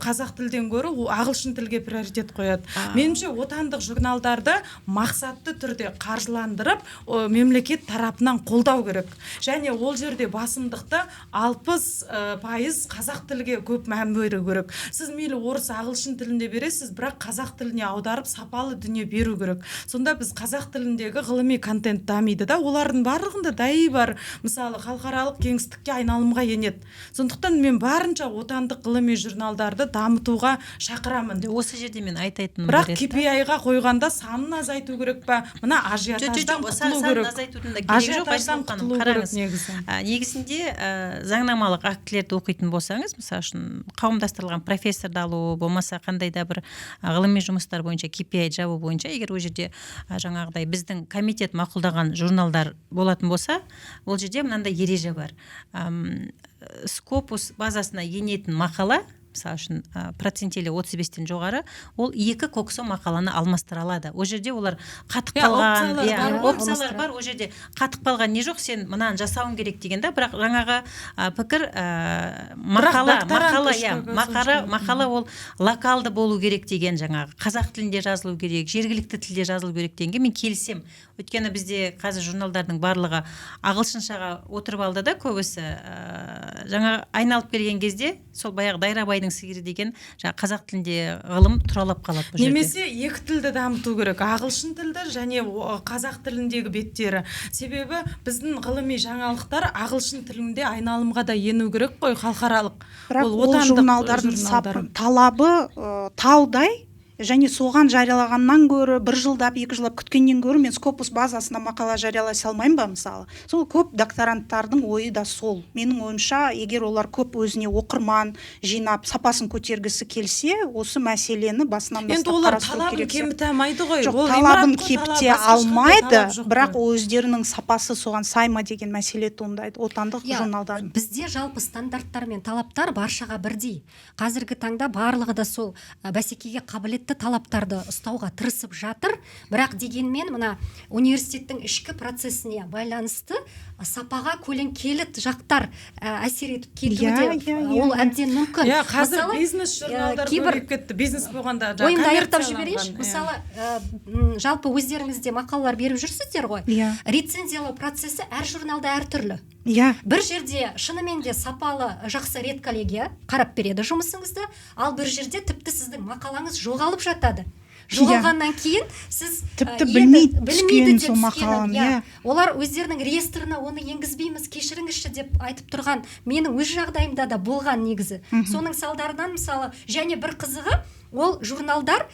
қазақ тілден гөрі ағылшын тілге приоритет кет қояды. Меніңше отандық журналдарды мақсатты түрде қаржыландырып мемлекет тарапынан қолдау керек. Және ол жерде басымдықты 60% қазақ тілге көп мән беру керек. Сіз мейлі орыс, ағылшын тілінде бересіз, бірақ қазақ тіліне аударып сапалы дүние беру керек. Сонда біз қазақ тіліндегі ғылыми контент дамиды да, олардың барлығында дәйі бар. Мысалы, халықаралық кеңістікке айналымға енеді. Сондықтан мен барынша отандық ғылыми журналдарды дамытуға шақырамын. Осы жерде мен айтайтыным бар еді. Бірақ KPI-ға қойғанда санын азайту керек па? Мына ажиотаждан құтылу керек. Ажиотаждан құтылу керек негізі. Негізінде заңнамалық актілерді оқитын болсаңыз, мысалы үшін қауымдастырылған профессорды алу, болмаса қандай да бір ғылыми жұмыстар бойынша KPI жабу бойынша, егер ол жерде жаңағыдай біздің комитет мақұлдаған журналдар болатын болса, ол жерде мынандай ереже бар. Scopus базасына енетін мақала, мысалы үшін процентелі 35-тен жоғары, ол 2 коксо мақаланы алмастыра алады. Ол жерде олар қатып қалған, опциялар бар, ол жерде қатып қалған не жоқ, сен мынаны жасауың керек деген да, бірақ жаңағы пікір мақала ол локалды болу керек деген, жаңағы қазақ тілінде жазылу керек, жергілікті тілде жазылу керек дегенге мен келісем. Өйткені бізде қазір журналдардың барлығы ағылшыншаға отырып алды да, көбісі жаңа айналып келген кезде сол баяғы Дайрабайдың сиыры деген қазақ тілінде ғылым тұралап қалады бұл жерде. Немесе екі тілді дамыту керек, ағылшын тілді және қазақ тіліндегі беттері. Себебі біздің ғылыми жаңалықтар ағылшын тілінде айналымға да ену керек қой, халықаралық. Бірақ ол журналдардың талабы таудай. Және соған жариялағаннан гөрі 1 жылдап, 2 жылдап күткеннен гөрі мен Scopus базасына мақала жариялай салмаймын ба, мысалы. Сол көп докторанттардың ойы да сол. Менің ойымша, егер олар көп өзіне оқырман жинап, сапасын көтергісі келсе, осы мәселені басынан бастап қарастыру керек. Енді олар талабын кемітамайды ғой. Жоқ, талабын кепте алмайды, бірақ өздерінің сапасы соған сайма деген мәселе туындайды отандық журналдар. Бізде жалпы стандарттар мен талаптар баршаға бірдей. Қазіргі таңда барлығы да сол бәсекеге қабілетті талаптарды ұстауға тырысып жатыр, бірақ дегенмен мына университеттің ішкі процесіне байланысты сапаға көлеңкелі жақтар әсер етіп кетуде, ол әбден мүмкін. Қазір бизнес журналдар көбейіп кетті, бизнес болғанда ойымды аяқтап жіберейінші. Мысалы, жалпы өздеріңізде мақалалар беріп жүрсіздер ғой. Рецензиялау процесі әр журналда әртүрлі. Бір жерде шынымен де сапалы жақсы редколлегия қарап береді жұмысыңызды, ал бір жерде тіпті сіздің мақалаңыз жоғалып жатады. Жоғалғаннан кейін сіз тіпті білмейді түскен мақаланы. Олар өздерінің реестрына оны енгізбейміз, кешіріңізші деп айтып тұрған менің өз жағдайымда да болған негізі. Соның салдарынан мысалы, және бір қызығы, ол журналдар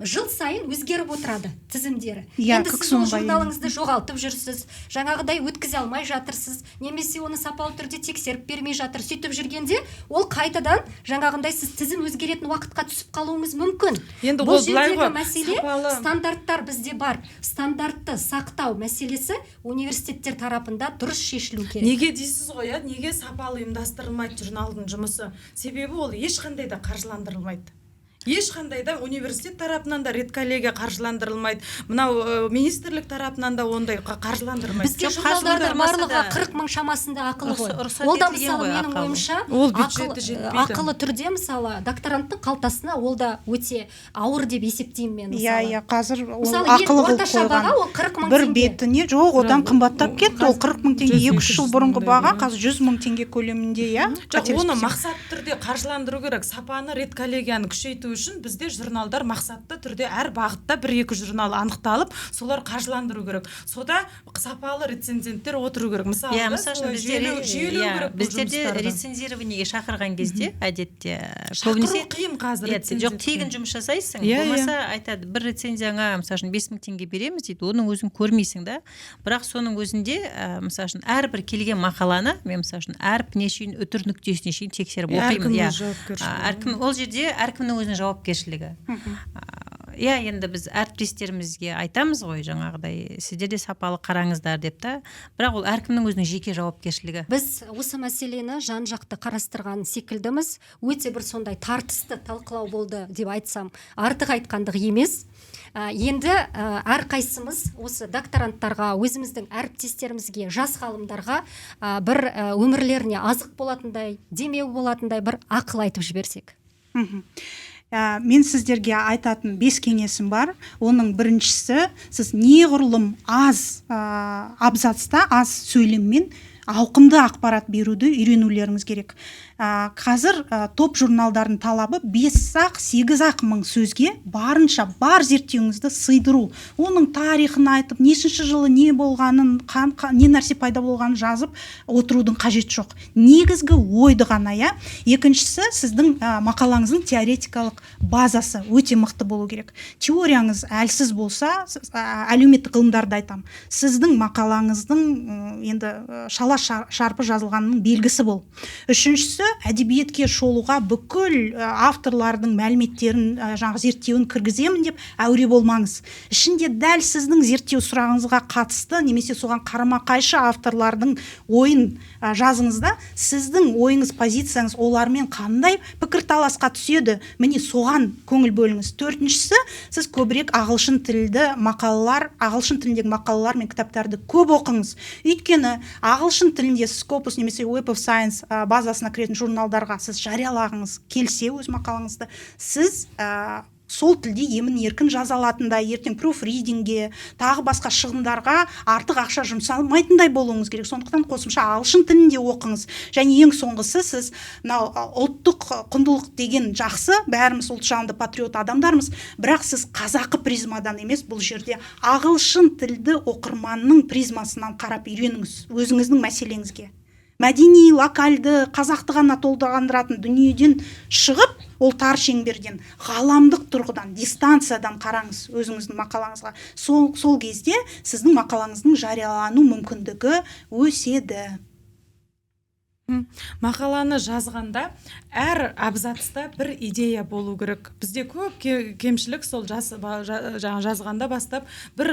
жыл сайын өзгеріп отырады тізімдері. Енді сіз ол журналыңызды жоғалтып жүрсіз, жаңағыдай өткізе алмай жатырсыз, немесе оны сапалы түрде тексеріп бермей жатыр. Сөйтіп жүргенде ол қайтадан жаңағындай сіз тізім өзгеретін уақытқа түсіп қалуыңыз мүмкін. Енді бұл жердегі мәселе стандарттар бізде бар. Стандартты сақтау мәселесі университеттер тарапында дұрыс шешілу керек. Неге дейсіз ғой, неге сапалы ұйымдастырылмайды журналдың жұмысы? Себебі ол ешқандай да қаржыландырылмайды. Ешқандай да университет тарапынан да редколлегия қаржыландырылмайды. Мынау министрлік тарапынан да ондай қаржыландырылмайды. Бізде журналдардың барлығы 40 мың шамасында ақылы ғой. Ол да мысалы менің ойымша ақылы түрде мысалы докторанттың қалтасына ол да өте ауыр деп есептеймін мен мысалы. Қазір ол ақылы қойған. Бір бетіне жоқ, одан қымбаттап кетті. Ол 40 мың теңге 2-3 жыл бұрынғы баға, қазір 100 мың теңге көлемінде, Оны мақсатты түрде қаржыландыру керек. Сапаны редколлегияны күшейту үшін бізде журналдар мақсатты түрде әр бағытта 1-2 журнал анықталып, солар қаржыландыру керек. Сода сапалы рецензенттер отыру керек. Мысалы, біздерде рецензированиеге шақырған кезде әдетте шақыру қиын қазір. Жоқ, тегін жұмыс жасайсың. Болмаса айтады, бір рецензияңа мысалы 5 мың теңге береміз дейді. Оның өзін көрмейсің да. Бірақ соның өзінде мысалы әрбір келген мақаланы мен мысалы әрпіне шейін үтір нүктесіне шейін тексеріп оқимын. Әркім ол жерде әркімнің өзінің жауапкершілігі. Енді біз әріптестерімізге айтамыз ғой, жаңағыдай сіздер де сапалы қараңыздар деп та, бірақ ол әркімнің өзінің жеке жауапкершілігі. Біз осы мәселені жан-жақты қарастырған секілдіміз. Өте бір сондай тартысты талқылау болды деп айтсам артық айтқандық емес. Енді әрқайсымыз осы докторанттарға, өзіміздің әріптестерімізге, жас ғалымдарға бір өмірлеріне азық болатындай, демеу болатындай бір ақыл айтып жіберсек. Мен сіздерге айтатын 5 кеңесім бар. Оның біріншісі, сіз неғұрлым аз абзацта, аз сөйлеммен ауқымды ақпарат беруді үйренулеріңіз керек. Қазір топ журналдардың талабы 5-ақ, 8-ақ мың сөзге барынша бар зерттеуіңізді сыйдыру. Оның тарихын айтып, нешінші жылы не болғанын, не нәрсе пайда болғанын жазып отырудың қажет жоқ. Негізгі ойды ғана, Екіншісі, сіздің мақалаңыздың теоретикалық базасы өте мықты болу керек. Теорияңыз әлсіз болса, әлеуметтік ғылымдарды айтам, сіздің мақалаңыздың енді шала шарпы жазылғанның белгісі бол. Үшіншісі, әдебиетке шолуға бүкіл авторлардың мәліметтерін, зерттеуін кіргіземін деп әуре болмаңыз. Ішінде дәл сіздің зерттеу сұрағыңызға қатысты немесе соған қарама-қайшы авторлардың ойын жазыңызда, сіздің ойыңыз, позицияңыз олармен қандай пікірталасқа түседі, міне соған көңіл бөліңіз. Төртіншісі, сіз көбірек ағылшын тіліндегі мақалалар мен кітаптарды көп оқыңыз. Өйткені ағылшын тілінде Scopus немесе Web of Science базасына кіретін журналдарға сіз жариялағыңыз келсе өз мақалаңызды, сіз сол тілде емін еркін жаза алатындай, ертең пруфридинге, тағы басқа шығындарға артық ақша жұмсалмайтындай болуыңыз керек. Сондықтан қосымша ағылшын тілінде оқыңыз. Және ең соңғысы, сіз ұлттық құндылық деген жақсы, бәріміз ұлт жанды патриот адамдармыз, бірақ сіз қазақы призмадан емес, бұл жерде ағылшын тілді оқырманның призмасынан қарап үйреніңіз өзіңіздің мәселеңізге. Мәдени, локальды, қазақты ғана толғандыратын дүниеден шығып, ол тар шеңберден, ғаламдық тұрғыдан, дистанциядан қараңыз өзіңіздің мақалаңызға. Сол кезде сіздің мақалаңыздың жариялану мүмкіндігі өседі. Мақаланы жазғанда әр абзацта бір идея болу керек. Бізде көп кемшілік сол жазғанда бастап бір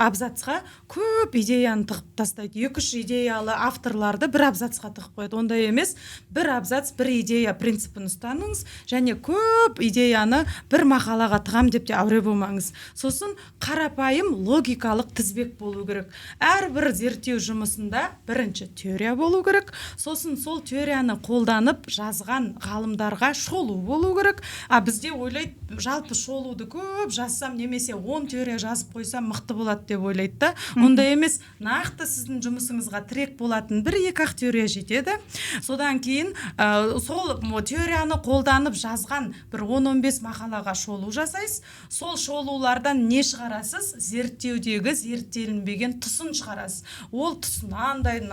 абзацқа көп идеяны тығып тастайды. 2-3 идеялы авторларды бір абзацқа тығып қояды. Ондай емес, бір абзац, бір идея принципін ұстаныңыз, және көп идеяны бір мақалаға тығам деп те әуре болмаңыз. Сосын қарапайым логикалық тізбек болу керек. Әрбір зерттеу жұмысында бірінші теория болу керек, сосын сол теорияны қолданып жазған ғалымдарға шолу болу керек. Бізде ойлайды, жалпы шолуды көп жазсам немесе 10 теория жазып қойсам мықты болады деп ойлайды да. Ондай емес, нақты сіздің жұмысыңызға тірек болатын 1-2 теория жетеді. Содан кейін сол теорияны қолданып жазған бір 10-15 мақалаға шолу жасайсыз. Сол шолулардан не шығарасыз? Зерттеудегі зерттелінбеген тұсын шығарасыз. Ол тұс нандай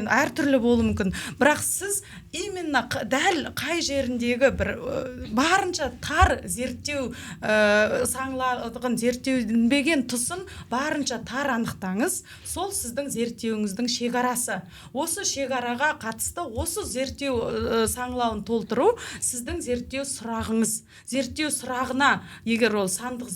әртүрлі болуы мүмкін. Бірақ сіз именно дәл қай жеріндегі бір барынша тар зерттеу саңлағын, зерттеуленбеген тұсын барынша тар анықтаңыз. Сол сіздің зерттеуіңіздің шекарасы. Осы шекараға қатысты осы зерттеу саңлауын толтыру сіздің зерттеу сұрағыңыз. Зерттеу сұрағына егер ол сандық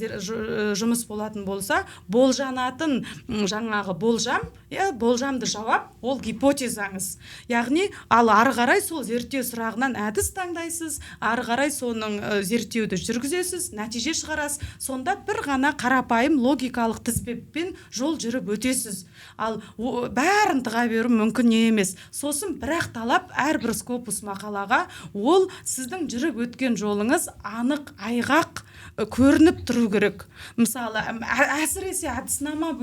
жұмыс болатын болса, болжанатын жаңағы болжамды жауап ол гипотезаңыз. Яғни ал ары қарай сол зерттеу сұрағынан әдіс таңдайсыз, ары қарай соның зерттеуді жүргізесіз, нәтиже шығарасыз. Сонда бір ғана қарапайым логикалық тізбекпен жол жүріп өтесіз. Ал бәрін тыға беру мүмкін емес. Сосын бірақ талап әрбір Scopus мақалаға ол сіздің жүріп өткен жолыңыз анық, айғақ көрініп тұру керек. Мысалы, әсіресе әдіснама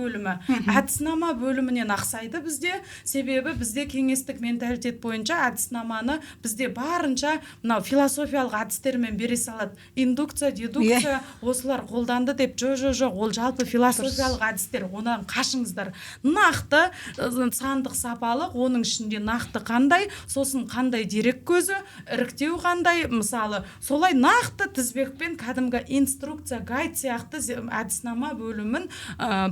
бөлімінен ақсайды бізде, себебі бізде кеңестік менталитет бойынша әдіснаманы бізде барынша философиялық әдістермен бере салады. Индукция, дедукция осылар қолданды деп, жоқ, ол жалпы философиялық әдістер, онан қашыңыздар. Нақты сандық сапалық, оның ішінде нақты қандай, сосын қандай дерек көзі, іріктеу қандай, мысалы, солай нақты тізбекпен кәдімгі инструкция, гайд сияқты әдіснама бөлімін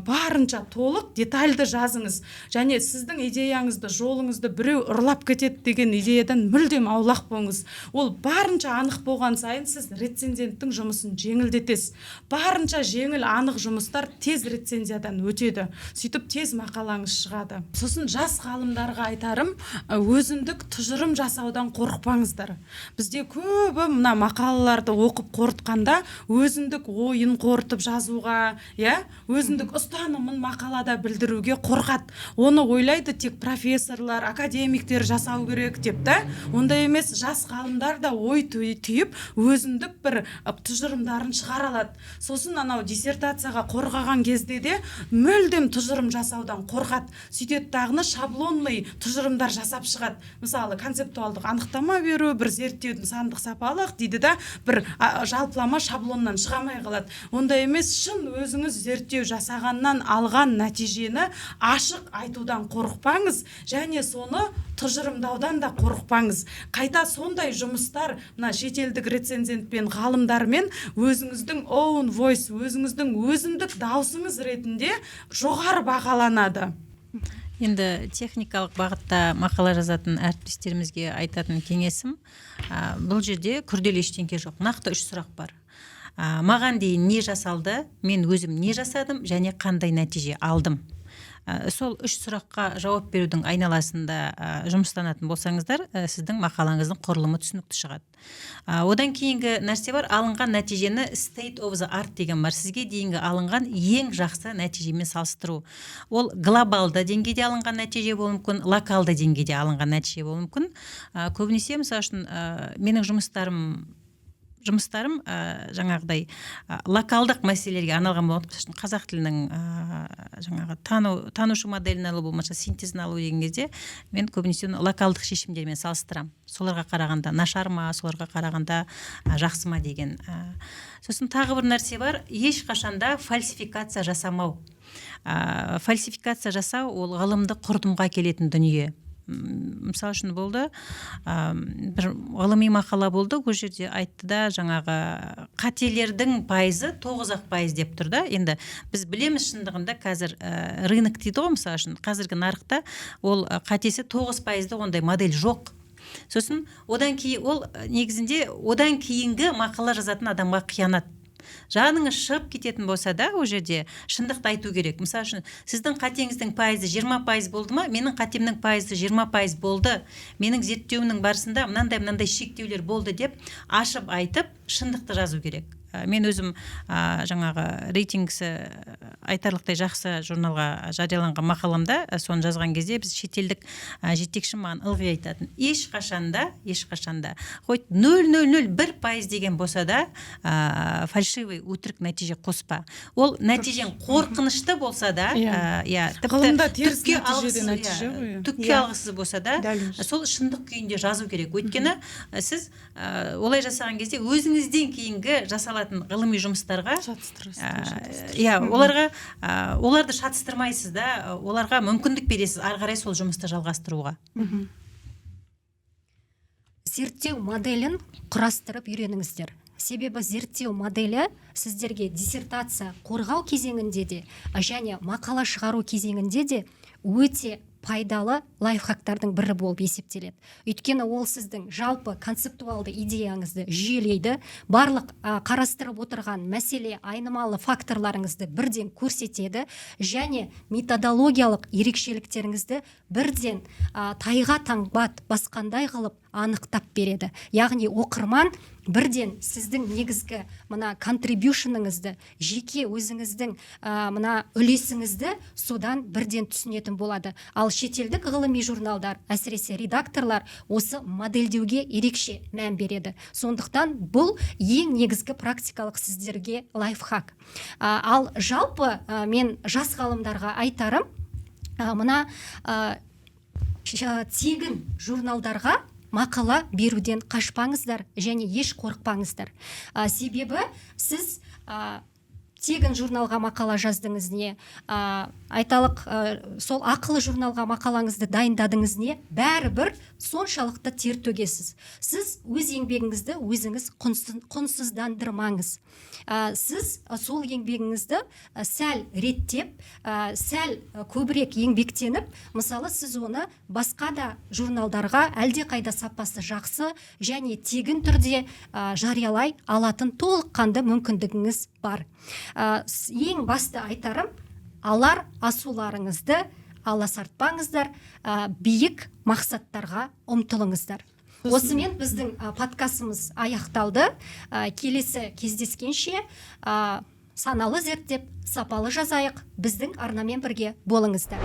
барынша толық, детальды жазыңыз. Және сіздің идеяңызды, жолыңызды біреу ұрлап кетеді деген идеядан мүлдем аулақ болыңыз. Ол барынша анық болған сайын сіз рецензенттің жұмысын жеңілдетесіз. Барынша жеңіл, анық жұмыстар тез рецензиядан өтеді. Сөйтіп тез мақалаңыз шығады. Сосын жас ғалымдарға айтарым, өзіндік тұжырым жасаудан қорықпаңыздар. Бізде көбі мына мақалаларды оқып қорытқанда өзіндік ойын қорытып жазуға, өзіндік ұстанымын мақалада білдіруге қорқады. Оны ойлайды тек профессорлар, академиктер жасау жасау керек деп та. Ондай емес, жас ғалымдар да ой түйіп өзіндік бір тұжырымдарын шығара алады. Сосын анау диссертацияға қорғаған кезде де мүлдем тұжырым жасаудан қорқады. Сөйтеді дағыны шаблонный тұжырымдар жасап шығады. Мысалы концептуалдық анықтама беру, бір зерттеудің сандық сапалық дейді да, бір жалпылама шаблоннан шығамай қалады. Ондай емес, шын өзіңіз зерттеу жасағаннан алған нәтижені ашық айтудан қорықпаңыз, және соны тұжырымдаудан да қорықпаңыз. Қайта сондай жұмыстар мына шетелдік рецензентпен, ғалымдармен өзіңіздің own voice, өзіңіздің өзіндік даусыңыз ретінде жоғары бағаланады. Енді техникалық бағытта мақала жазатын әріптестерімізге айтатын кеңесім, бұл жерде күрделі ештеңе жоқ. Нақты 3 сұрақ бар. Маған дейін не жасалды, мен өзім не жасадым және қандай нәтиже алдым. Сол 3 сұраққа жауап берудің айналасында жұмыстанатын болсаңыздар, сіздің мақалаңыздың құрылымы түсінікті шығады. Одан кейінгі нәрсе бар, алынған нәтижені state of the art деген бар. Сізге дейінгі алынған ең жақсы нәтижемен салыстыру. Ол глобалды деңгейде алынған нәтиже болуы мүмкін, локалды деңгейде алынған нәтиже болуы мүмкін. Көбінесе, мысалы үшін, менің жұмыстарым жаңағыдай локалдық мәселелерге арналған болады. Қазақ тілінің жаңағы танушы моделін алу болмаса синтезін алу деген кезде мен көбінесе локалдық шешімдермен салыстырамын. Соларға қарағанда нашар ма, соларға қарағанда жақсы ма деген. Сосын тағы бір нәрсе бар, ешқашанда фальсификация жасамау. Фальсификация жасау ол ғылымды құрдымға келетін дүние. Мысалы үшін болды, бір ғылыми мақала болды, ол жерде айтты да, жаңағы қателердің пайызы 9% деп тұр да. Енді біз білеміз шындығында қазір рынок дейді ғой, мысалы үшін қазіргі нарықта ол қатесі 9% ондай модель жоқ. Сосын одан кейін ол негізінде одан кейінгі мақала жазатын адамға қиянат. Жаныңыз шығып кететін болса да, ол жерде шындықты айту керек. Мысалы үшін, сіздің қатеңіздің пайызы 20% болды ма? Менің қатемнің пайызы 20% болды. Менің зерттеуімнің барысында мынандай шектеулер болды деп ашып айтып, шындықты жазу керек. Мен өзім жаңағы рейтингісі айтарлықтай жақсы журналға жарияланған мақаламда соны жазған кезде біз шетелдік жетекші маған ылғи айтатын, ешқашанда хоть 0,001% деген болса да фальшивый өтірік нәтиже қоспа. Ол нәтижең қорқынышты болса да, түкке алғысыз болса да, сол шындық күйінде жазу керек. Өйткені сіз олай жасаған кезде өзіңізден кейінгі жасалатын ғылыми жұмыстарға оларды шатыстырмайсыз да, оларға мүмкіндік бересіз ары қарай сол жұмысты жалғастыруға. Зерттеу моделін құрастырып үйреніңіздер. Себебі зерттеу моделі сіздерге диссертация қорғау кезеңінде де және мақала шығару кезеңінде де өте пайдалы лайфхактардың бірі болып есептеледі. Өйткені ол сіздің жалпы концептуалды идеяңызды жүйелейді, барлық қарастырып отырған мәселе айнымалы факторларыңызды бірден көрсетеді және методологиялық ерекшеліктеріңізді бірден тайға таңбат басқандай қылып анықтап береді. Яғни оқырман бірден сіздің негізгі мына контрибьюшныңызды, жеке өзіңіздің мына үлесіңізді содан бірден түсінетін болады. Ал шетелдік ғылыми журналдар, әсіресе редакторлар осы модельдеуге ерекше мән береді. Сондықтан бұл ең негізгі практикалық сіздерге лайфхак. Ал жалпы мен жас ғалымдарға айтарым, мына тегін журналдарға мақала беруден қашпаңыздар және еш қорықпаңыздар. Себебі сіз тегін журналға мақала жаздыңыз не, айталық сол ақылы журналға мақалаңызды дайындадыңыз не, бәрібір соншалықты тер төгесіз. Сіз өз еңбегіңізді өзіңіз құнсыздандырмаңыз. Сіз сол еңбегіңізді сәл реттеп, сәл көбірек еңбектеніп, мысалы сіз оны басқа да журналдарға әлде қайда сапасы жақсы және тегін түрде жариялай алатын толыққанды мүмкіндігіңіз бар. Ең басты айтарым, алар асуларыңызды аласартпаңыздар, биік мақсаттарға ұмтылыңыздар. Осымен біздің подкастымыз аяқталды. Келесі кездескенше саналы зерттеп, сапалы жазайық. Біздің арнамен бірге болыңыздар.